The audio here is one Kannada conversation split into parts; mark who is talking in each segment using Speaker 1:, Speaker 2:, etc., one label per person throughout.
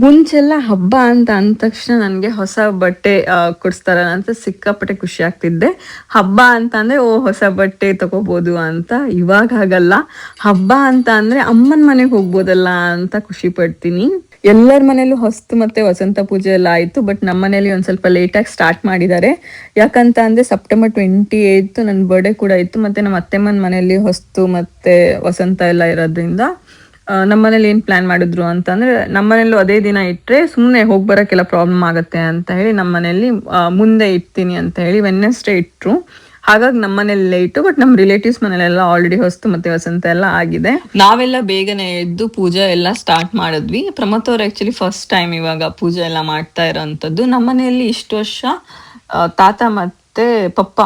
Speaker 1: ಮುಂಚೆಲ್ಲ ಹಬ್ಬ ಅಂತ ಅಂದ ತಕ್ಷಣ ನನಗೆ ಹೊಸ ಬಟ್ಟೆ ಕೊಡಿಸ್ತಾರಲ್ಲ ಅಂತ ಸಿಕ್ಕಾಪಟ್ಟೆ ಖುಷಿ ಆಗ್ತಿದ್ದೆ. ಹಬ್ಬ ಅಂತ ಅಂದರೆ ಹೊಸ ಬಟ್ಟೆ ತಗೋಬೋದು ಅಂತ. ಇವಾಗ ಹಾಗಲ್ಲ. ಹಬ್ಬ ಅಂತ ಅಂದರೆ ಅಮ್ಮನ ಮನೆಗೆ ಹೋಗ್ಬೋದಲ್ಲ ಅಂತ ಖುಷಿ ಪಡ್ತೀನಿ. ಎಲ್ಲರ ಮನೇಲೂ ಹೊಸ್ತು ಮತ್ತು ವಸಂತ ಪೂಜೆ ಎಲ್ಲ ಆಯಿತು. ಬಟ್ ನಮ್ಮ ಮನೇಲಿ ಒಂದು ಸ್ವಲ್ಪ ಲೇಟಾಗಿ ಸ್ಟಾರ್ಟ್ ಮಾಡಿದ್ದಾರೆ. ಯಾಕಂತ ಅಂದರೆ September 28 ನನ್ನ ಬರ್ಡೇ ಕೂಡ ಇತ್ತು. ಮತ್ತು ನಮ್ಮ ಅತ್ತೆಮ್ಮನ ಮನೆಯಲ್ಲಿ ಹೊಸ್ತು ಮತ್ತು ವಸಂತ ಎಲ್ಲ ಇರೋದ್ರಿಂದ ನಮ್ಮ ಮನೇಲಿ ಏನು ಪ್ಲ್ಯಾನ್ ಮಾಡಿದ್ರು ಅಂತಂದರೆ, ನಮ್ಮ ಮನೇಲೂ ಅದೇ ದಿನ ಇಟ್ಟರೆ ಸುಮ್ಮನೆ ಹೋಗಿ ಬರೋಕ್ಕೆಲ್ಲ ಪ್ರಾಬ್ಲಮ್ ಆಗುತ್ತೆ ಅಂತ ಹೇಳಿ ನಮ್ಮ ಮನೇಲಿ ಮುಂದೆ ಇಡ್ತೀನಿ ಅಂತ ಹೇಳಿ ವೆಡ್ನೆಸ್ಡೇ ಇಟ್ಟರು. ಹಾಗಾಗಿ ನಮ್ಮ ಮನೇಲಿ ಲೇಟು. ಬಟ್ ನಮ್ಮ ರಿಲೇಟಿವ್ಸ್ ಮನೇಲೆಲ್ಲ ಆಲ್ರೆಡಿ ಹೊಸ್ತು ಮತ್ತು ವಸಂತ ಎಲ್ಲ ಆಗಿದೆ. ನಾವೆಲ್ಲ ಬೇಗನೆ ಎದ್ದು ಪೂಜೆ ಎಲ್ಲ ಸ್ಟಾರ್ಟ್ ಮಾಡಿದ್ವಿ. ಪ್ರಮೋದ್ ಅವ್ರು ಆ್ಯಕ್ಚುಲಿ ಫಸ್ಟ್ ಟೈಮ್ ಇವಾಗ ಪೂಜೆ ಎಲ್ಲ ಮಾಡ್ತಾ ಇರೋವಂಥದ್ದು. ನಮ್ಮ ಮನೆಯಲ್ಲಿ ಇಷ್ಟು ವರ್ಷ ತಾತ ಮತ್ತು ಪಪ್ಪ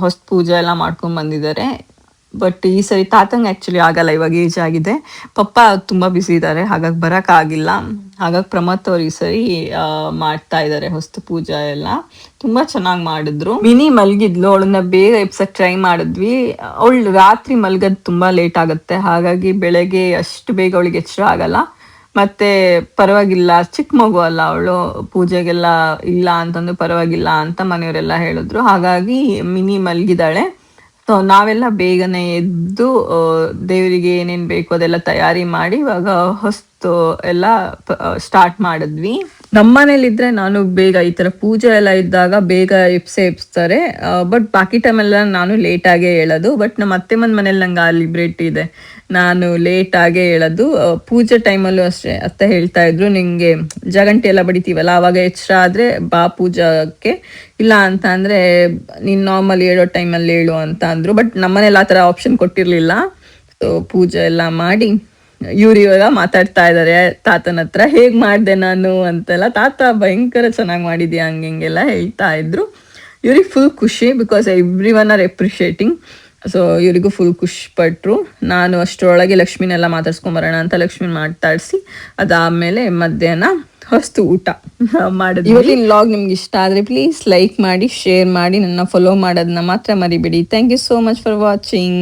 Speaker 1: ಹೊಸ ಪೂಜೆ ಎಲ್ಲ ಮಾಡ್ಕೊಂಡು ಬಂದಿದ್ದಾರೆ. ಬಟ್ ಈ ಸರಿ ತಾತಂಗೆ ಆ್ಯಕ್ಚುಲಿ ಆಗಲ್ಲ, ಇವಾಗ ಏಜ್ ಆಗಿದೆ. ಪಪ್ಪ ತುಂಬ ಬ್ಯುಸಿ ಇದ್ದಾರೆ, ಹಾಗಾಗಿ ಬರೋಕ್ಕಾಗಿಲ್ಲ. ಹಾಗಾಗಿ ಪ್ರಮೋದ್ ಅವ್ರು ಈ ಸರಿ ಮಾಡ್ತಾ ಇದ್ದಾರೆ ಹೊಸ್ತು ಪೂಜೆ ಎಲ್ಲ. ತುಂಬ ಚೆನ್ನಾಗಿ ಮಾಡಿದ್ರು. ಮಿನಿ ಮಲಗಿದ್ಲು, ಅವಳನ್ನ ಬೇಗ ಎಬ್ಸಕ್ಕೆ ಟ್ರೈ ಮಾಡಿದ್ವಿ. ಅವಳು ರಾತ್ರಿ ಮಲಗೋದು ತುಂಬ ಲೇಟ್ ಆಗುತ್ತೆ, ಹಾಗಾಗಿ ಬೆಳಗ್ಗೆ ಅಷ್ಟು ಬೇಗ ಅವಳಿಗೆ ಎಚ್ಚರ ಆಗಲ್ಲ. ಮತ್ತು ಪರವಾಗಿಲ್ಲ, ಚಿಕ್ಕ ಮಗು ಅಲ್ಲ ಅವಳು, ಪೂಜೆಗೆಲ್ಲ ಇಲ್ಲ ಅಂತಂದು ಪರವಾಗಿಲ್ಲ ಅಂತ ಮನೆಯವರೆಲ್ಲ ಹೇಳಿದ್ರು. ಹಾಗಾಗಿ ಮಿನಿ ಮಲಗಿದ್ದಾಳೆ. ಸೊ ನಾವೆಲ್ಲ ಬೇಗನೆ ಎದ್ದು ದೇವರಿಗೆ ಏನೇನು ಬೇಕು ಅದೆಲ್ಲ ತಯಾರಿ ಮಾಡಿ ಇವಾಗ ಹೊಸ್ತು ಎಲ್ಲ ಸ್ಟಾರ್ಟ್ ಮಾಡಿದ್ವಿ. ನಮ್ಮ ಮನೇಲಿದ್ದರೆ ನಾನು ಬೇಗ ಈ ಥರ ಪೂಜೆ ಎಲ್ಲ ಇದ್ದಾಗ ಬೇಗ ಎಬ್ಸ್ತಾರೆ. ಬಟ್ ಬಾಕಿ ಟೈಮೆಲ್ಲ ನಾನು ಲೇಟಾಗೇ ಹೇಳೋದು. ಬಟ್ ನಮ್ಮ ಅತ್ತೆ ಮನೇಲಿ ನಂಗೆ ಆ ಲಿಬ್ರೇಟಿ ಇದೆ, ನಾನು ಲೇಟಾಗೇ ಹೇಳೋದು. ಪೂಜೆ ಟೈಮಲ್ಲೂ ಅಷ್ಟೇ ಅತ್ತೆ ಹೇಳ್ತಾ ಇದ್ರು, ನಿಂಗೆ ಜಗಂಟೆ ಎಲ್ಲ ಬಡಿತೀವಲ್ಲ ಆವಾಗ ಎಚ್ಚರ ಆದರೆ ಬಾ ಪೂಜಕ್ಕೆ, ಇಲ್ಲ ಅಂತ ಅಂದರೆ ನೀನು ನಾರ್ಮಲ್ ಹೇಳೋ ಟೈಮಲ್ಲಿ ಹೇಳು ಅಂತ ಅಂದರು. ಬಟ್ ನಮ್ಮನೇಲಿ ಆ ಥರ ಆಪ್ಷನ್ ಕೊಟ್ಟಿರಲಿಲ್ಲ. ಸೊ ಪೂಜೆ ಎಲ್ಲ ಮಾಡಿ ಇವ್ರು ಇವಾಗ ಮಾತಾಡ್ತಾ ಇದ್ದಾರೆ ತಾತನ ಹತ್ರ, ಹೇಗೆ ಮಾಡಿದೆ ನಾನು ಅಂತೆಲ್ಲ. ತಾತ ಭಯಂಕರ ಚೆನ್ನಾಗಿ ಮಾಡಿದ್ಯಾ ಹಂಗೆ ಹಿಂಗೆಲ್ಲ ಹೇಳ್ತಾ ಇದ್ರು. ಇವ್ರಿಗೆ ಫುಲ್ ಖುಷಿ, because every one are appreciating. So ಇವರಿಗೂ ಫುಲ್ ಖುಷಿ ಪಟ್ಟರು. ನಾನು ಅಷ್ಟರೊಳಗೆ ಲಕ್ಷ್ಮಿನೆಲ್ಲ ಮಾತಾಡ್ಸ್ಕೊಂಬರೋಣ ಅಂತ ಲಕ್ಷ್ಮಿನ ಮಾತಾಡಿಸಿ ಅದಾದಮೇಲೆ ಮಧ್ಯಾಹ್ನ ಹೊಸ್ತು ಊಟ ಮಾಡಿದ್ವಿ. ಇವತ್ತಿನ ವ್ಲಾಗ್ ನಿಮ್ಗೆ ಇಷ್ಟ ಆದರೆ ಪ್ಲೀಸ್ ಲೈಕ್ ಮಾಡಿ, ಶೇರ್ ಮಾಡಿ, ನನ್ನ ಫಾಲೋ ಮಾಡೋದನ್ನ ಮಾತ್ರ ಮರಿಬೇಡಿ. Thank you so much for watching.